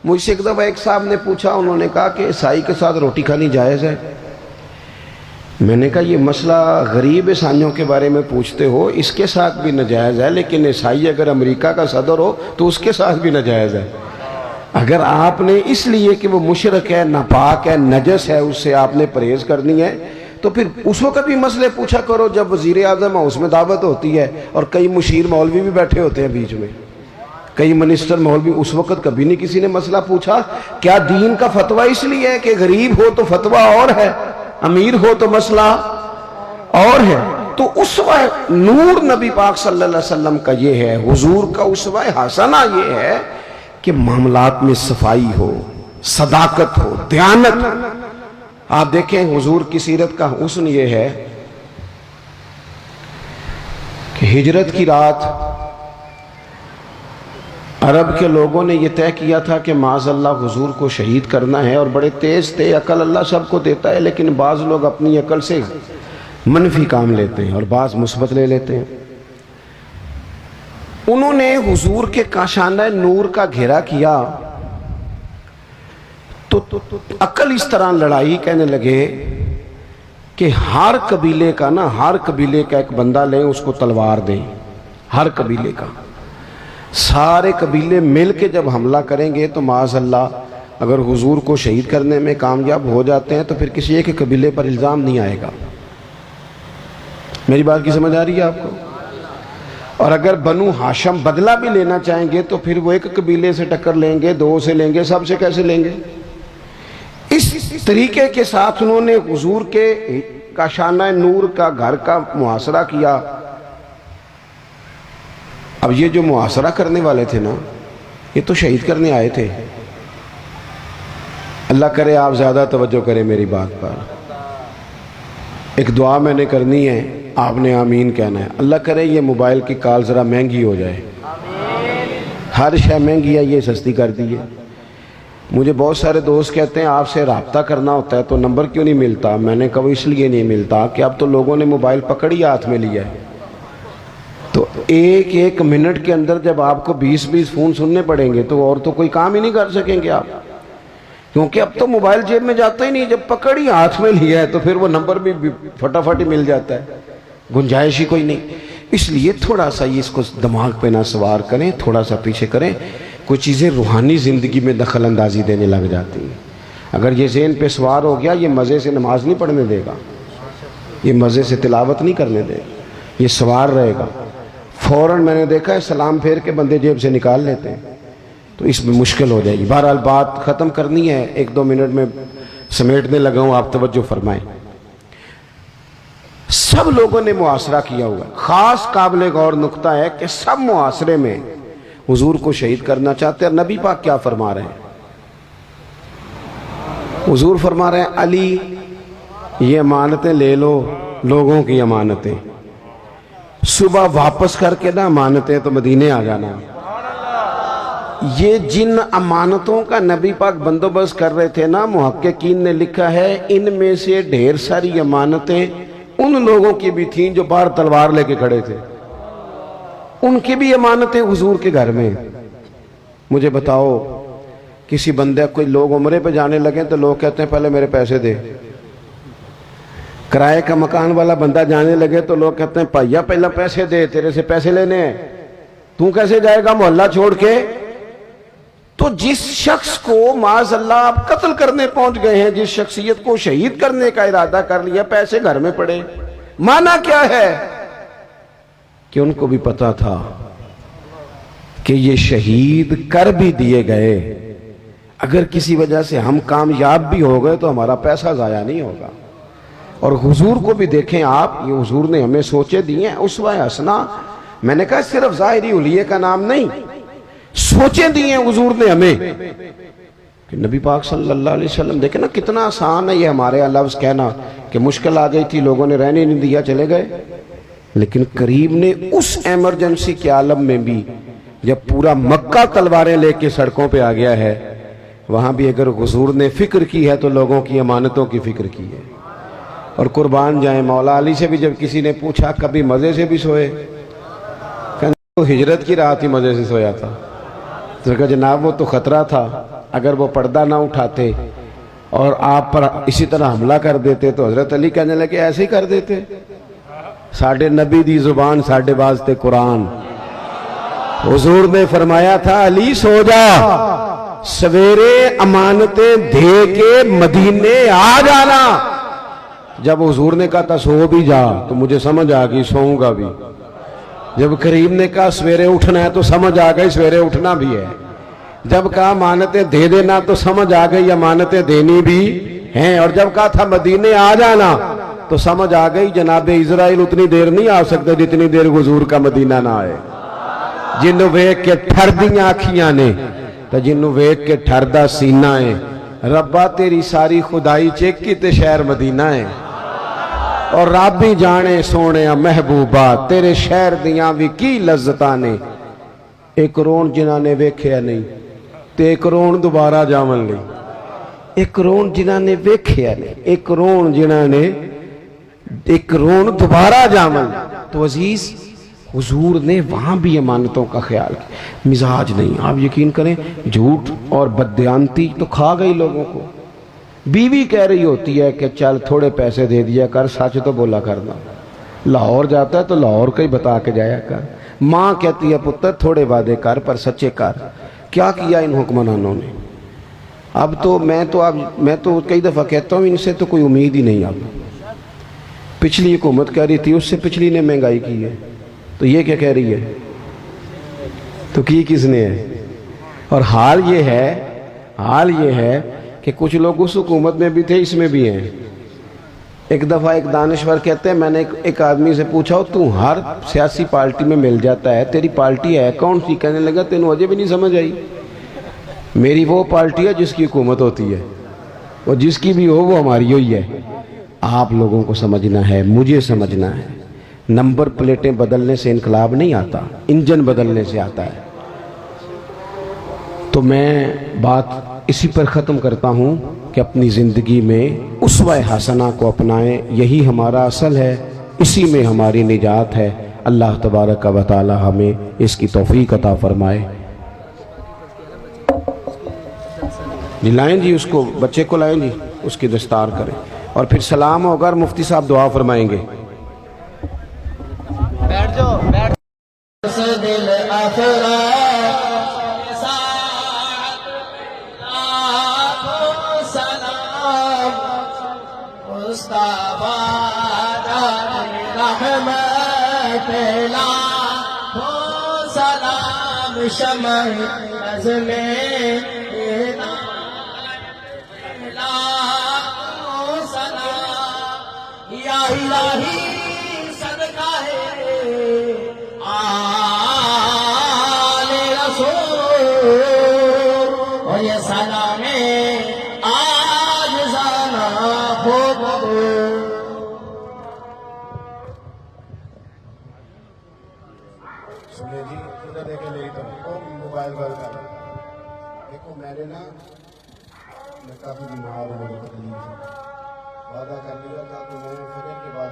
مجھ سے ایک دفعہ ایک صاحب نے پوچھا، انہوں نے کہا کہ عیسائی کے ساتھ روٹی کھانی جائز ہے؟ میں نے کہا یہ مسئلہ غریب عیسائیوں کے بارے میں پوچھتے ہو، اس کے ساتھ بھی ناجائز ہے، لیکن عیسائی اگر امریکہ کا صدر ہو تو اس کے ساتھ بھی ناجائز ہے۔ اگر آپ نے اس لیے کہ وہ مشرک ہے، ناپاک ہے، نجس ہے، اس سے آپ نے پرہیز کرنی ہے، تو پھر اس وقت بھی مسئلے پوچھا کرو جب وزیر اعظم ہاؤس میں دعوت ہوتی ہے اور کئی مشیر مولوی بھی بیٹھے ہوتے ہیں بیچ میں، کئی منسٹر مولوی، اس وقت کبھی نہیں کسی نے مسئلہ پوچھا؟ کیا دین کا فتویٰ اس لیے ہے کہ غریب ہو تو فتویٰ اور ہے، امیر ہو تو مسئلہ اور ہے؟ تو اسوہ نور نبی پاک صلی اللہ علیہ وسلم کا یہ ہے، حضور کا اسوہ حسنہ یہ ہے کہ معاملات میں صفائی ہو، صداقت ہو، دیانت۔ آپ دیکھیں حضور کی سیرت کا حسن یہ ہے کہ ہجرت کی رات عرب کے لوگوں نے یہ طے کیا تھا کہ معاذ اللہ حضور کو شہید کرنا ہے، اور بڑے تیز تھے، عقل اللہ سب کو دیتا ہے، لیکن بعض لوگ اپنی عقل سے منفی کام لیتے ہیں اور بعض مثبت لے لیتے ہیں۔ انہوں نے حضور کے کاشانہ نور کا گھیرا کیا تو عقل اس طرح لڑائی، کہنے لگے کہ ہر قبیلے کا ایک بندہ لیں، اس کو تلوار دیں، ہر قبیلے کا، سارے قبیلے مل کے جب حملہ کریں گے تو معاذ اللہ اگر حضور کو شہید کرنے میں کامیاب ہو جاتے ہیں تو پھر کسی ایک قبیلے پر الزام نہیں آئے گا۔ میری بات کی سمجھ آ رہی ہے آپ کو؟ اور اگر بنو ہاشم بدلہ بھی لینا چاہیں گے تو پھر وہ ایک قبیلے سے ٹکر لیں گے، دو سے لیں گے، سب سے کیسے لیں گے؟ اس طریقے کے ساتھ انہوں نے حضور کے کاشانہ نور کا گھر کا محاصرہ کیا۔ اب یہ جو محاصرہ کرنے والے تھے نا، یہ تو شہید کرنے آئے تھے۔ اللہ کرے آپ زیادہ توجہ کریں میری بات پر۔ ایک دعا میں نے کرنی ہے، آپ نے آمین کہنا ہے۔ اللہ کرے یہ موبائل کی کال ذرا مہنگی ہو جائے، ہر شے مہنگی ہے، یہ سستی کر دی ہے۔ مجھے بہت سارے دوست کہتے ہیں آپ سے رابطہ کرنا ہوتا ہے تو نمبر کیوں نہیں ملتا؟ میں نے کہا اس لیے نہیں ملتا کہ اب تو لوگوں نے موبائل پکڑی ہاتھ میں لیا ہے، تو ایک منٹ کے اندر جب آپ کو 20 فون سننے پڑیں گے تو اور تو کوئی کام ہی نہیں کر سکیں گے آپ، کیونکہ اب تو موبائل جیب میں جاتا ہی نہیں، جب پکڑی ہاتھ میں لیا ہے تو پھر وہ نمبر بھی فٹافٹ ہی مل جاتا ہے، گنجائش ہی کوئی نہیں۔ اس لیے تھوڑا سا یہ اس کو دماغ پہ نہ سوار کریں، تھوڑا سا پیچھے کریں، کوئی چیزیں روحانی زندگی میں دخل اندازی دینے لگ جاتی ہیں۔ اگر یہ ذہن پہ سوار ہو گیا، یہ مزے سے نماز نہیں پڑھنے دے گا، یہ مزے سے تلاوت نہیں کرنے دے گا، یہ سوار رہے گا۔ فوراً میں نے دیکھا ہے سلام پھیر کے بندے جیب سے نکال لیتے ہیں، تو اس میں مشکل ہو جائے گی۔ بہرحال بات ختم کرنی ہے، 1-2 منٹ میں سمیٹنے لگا ہوں، آپ توجہ فرمائیں۔ سب لوگوں نے محاصرہ کیا ہوا ہے۔ خاص قابل غور نقطہ ہے کہ سب محاصرے میں حضور کو شہید کرنا چاہتے ہیں۔ اور نبی پاک کیا فرما رہے ہیں؟ حضور فرما رہے ہیں علی یہ امانتیں لے لو، لوگوں کی امانتیں، صبح واپس کر کے نا امانتیں تو مدینے آ جانا۔ یہ جن امانتوں کا نبی پاک بندوبست کر رہے تھے نا، محققین نے لکھا ہے ان میں سے ڈھیر ساری امانتیں ان لوگوں کی بھی تھیں جو باہر تلوار لے کے کھڑے تھے، ان کی بھی امانتیں حضور کے گھر میں۔ مجھے بتاؤ کسی بندے، کوئی لوگ عمرے پہ جانے لگے تو لوگ کہتے ہیں پہلے میرے پیسے دے، کرائے کا مکان والا بندہ جانے لگے تو لوگ کہتے ہیں پائیا پہلا پیسے دے، تیرے سے پیسے لینے ہیں، تو کیسے جائے گا محلہ چھوڑ کے؟ تو جس شخص کو معاذ اللہ آپ قتل کرنے پہنچ گئے ہیں، جس شخصیت کو شہید کرنے کا ارادہ کر لیا، پیسے گھر میں پڑے، معنی کیا ہے؟ کہ ان کو بھی پتا تھا کہ یہ شہید کر بھی دیے گئے، اگر کسی وجہ سے ہم کامیاب بھی ہو گئے تو ہمارا پیسہ ضائع نہیں ہوگا۔ اور حضور کو بھی دیکھیں آپ، یہ حضور نے ہمیں سوچے دیے ہیں، اسوہ حسنہ۔ میں نے کہا صرف ظاہری حلیے کا نام نہیں، سوچیں دیے ہیں حضور نے ہمیں کہ نبی پاک صلی اللہ علیہ وسلم۔ دیکھیں نا کتنا آسان ہے یہ ہمارے لفظ کہنا کہ مشکل آ گئی تھی، لوگوں نے رہنے نہیں دیا، چلے گئے، لیکن کریم نے اس ایمرجنسی کے عالم میں بھی جب پورا مکہ تلواریں لے کے سڑکوں پہ آ گیا ہے، وہاں بھی اگر حضور نے فکر کی ہے تو لوگوں کی امانتوں کی فکر کی ہے۔ اور قربان جائیں، مولا علی سے بھی جب کسی نے پوچھا کبھی مزے سے بھی سوئے؟ کہنے ہجرت کی رات ہی مزے سے سویا تھا۔ تو کہا جناب وہ تو خطرہ تھا، اگر وہ پردہ نہ اٹھاتے اور آپ پر اسی طرح حملہ کر دیتے تو حضرت علی کہنے لگے ایسے ہی کر دیتے. ساڈے نبی دی زبان ساڈے واسطے قرآن. حضور نے فرمایا تھا علی سو جا, سویرے امانتیں دے کے مدینے آ جانا. جب حضور نے کہا تھا سو بھی جا تو مجھے سمجھ آ گئی سوؤں گا بھی. جب کریم نے کہا سویرے اٹھنا ہے تو سمجھ آ گئی سویرے اٹھنا بھی ہے. جب کہا امانتیں دے دینا تو سمجھ آ گئی امانتیں دینی بھی ہیں. اور جب کہا تھا مدینے آ جانا تو سمجھ آ گئی جناب اسرائیل اتنی دیر نہیں آ سکتے جتنی دیر حضور کا مدینہ نہ آئے. جنوں ویکھ کے ٹھر دیاں آکھیاں نے تو جنوں ویکھ کے ٹھردا سینہ ہے. ربا تیری ساری خدائی چیک کی تے شہر مدینہ ہے. اور رب بھی جانے سونے محبوبہ تیرے شہر دیاں بھی کی لذتاں نے. ایک رون جنہاں نے ویکھیا نہیں تے ایک رون دوبارہ جاون لئی. ایک رون جنہاں نے ویکھیا نہیں, ایک رون جنہاں نے ایک رون دوبارہ جاون. تو عزیز حضور نے وہاں بھی امانتوں کا خیال کیا. مزاج نہیں, آپ یقین کریں جھوٹ اور بددیانتی تو کھا گئی لوگوں کو. بیوی کہہ رہی ہوتی ہے کہ چل تھوڑے پیسے دے دیا کر, سچ تو بولا کرنا. لاہور جاتا ہے تو لاہور کا ہی بتا کے جایا کر. ماں کہتی ہے پتر تھوڑے وعدے کر پر سچے کر. کیا کیا ان حکمرانوں نے؟ اب تو میں تو کئی دفعہ کہتا ہوں ان سے تو کوئی امید ہی نہیں. اب پچھلی حکومت کہہ رہی تھی, اس سے پچھلی نے مہنگائی کی ہے, تو یہ کیا کہہ رہی ہے؟ تو کی کس نے ہے؟ اور حال یہ ہے کہ کچھ لوگ اس حکومت میں بھی تھے, اس میں بھی ہیں. ایک دفعہ ایک دانشور کہتے ہیں میں نے ایک آدمی سے پوچھا تو ہر سیاسی پارٹی میں مل جاتا ہے, تیری پارٹی ہے کون سی؟ کہنے لگا تینوں اجے بھی نہیں سمجھ آئی. میری وہ پارٹی ہے جس کی حکومت ہوتی ہے, اور جس کی بھی ہو وہ ہماری ہوئی ہے. آپ لوگوں کو سمجھنا ہے, مجھے سمجھنا ہے. نمبر پلیٹیں بدلنے سے انقلاب نہیں آتا, انجن بدلنے سے آتا ہے. تو میں بات اسی پر ختم کرتا ہوں کہ اپنی زندگی میں اسوہ حسنہ کو اپنائیں. یہی ہمارا اصل ہے, اسی میں ہماری نجات ہے. اللہ تبارک و تعالی ہمیں اس کی توفیق عطا فرمائے. جی لائیں جی, اس کو بچے کو لائیں جی, اس کی دستار کریں اور پھر سلام ہوگا اور مفتی صاحب دعا فرمائیں گے. بیٹھ جاؤ, دل شمع عزم یا الہی صدقہ ہے آل رسول اور یہ سلام آج زانا خوب سنیں جی, ادھر دیکھیں میری طرف موبائل بند کر. دیکھو میں نے کافی بیمار ہوں, مجھے تکلیف ہے. وعدہ کر دیا تھا تو میں فجر کے بعد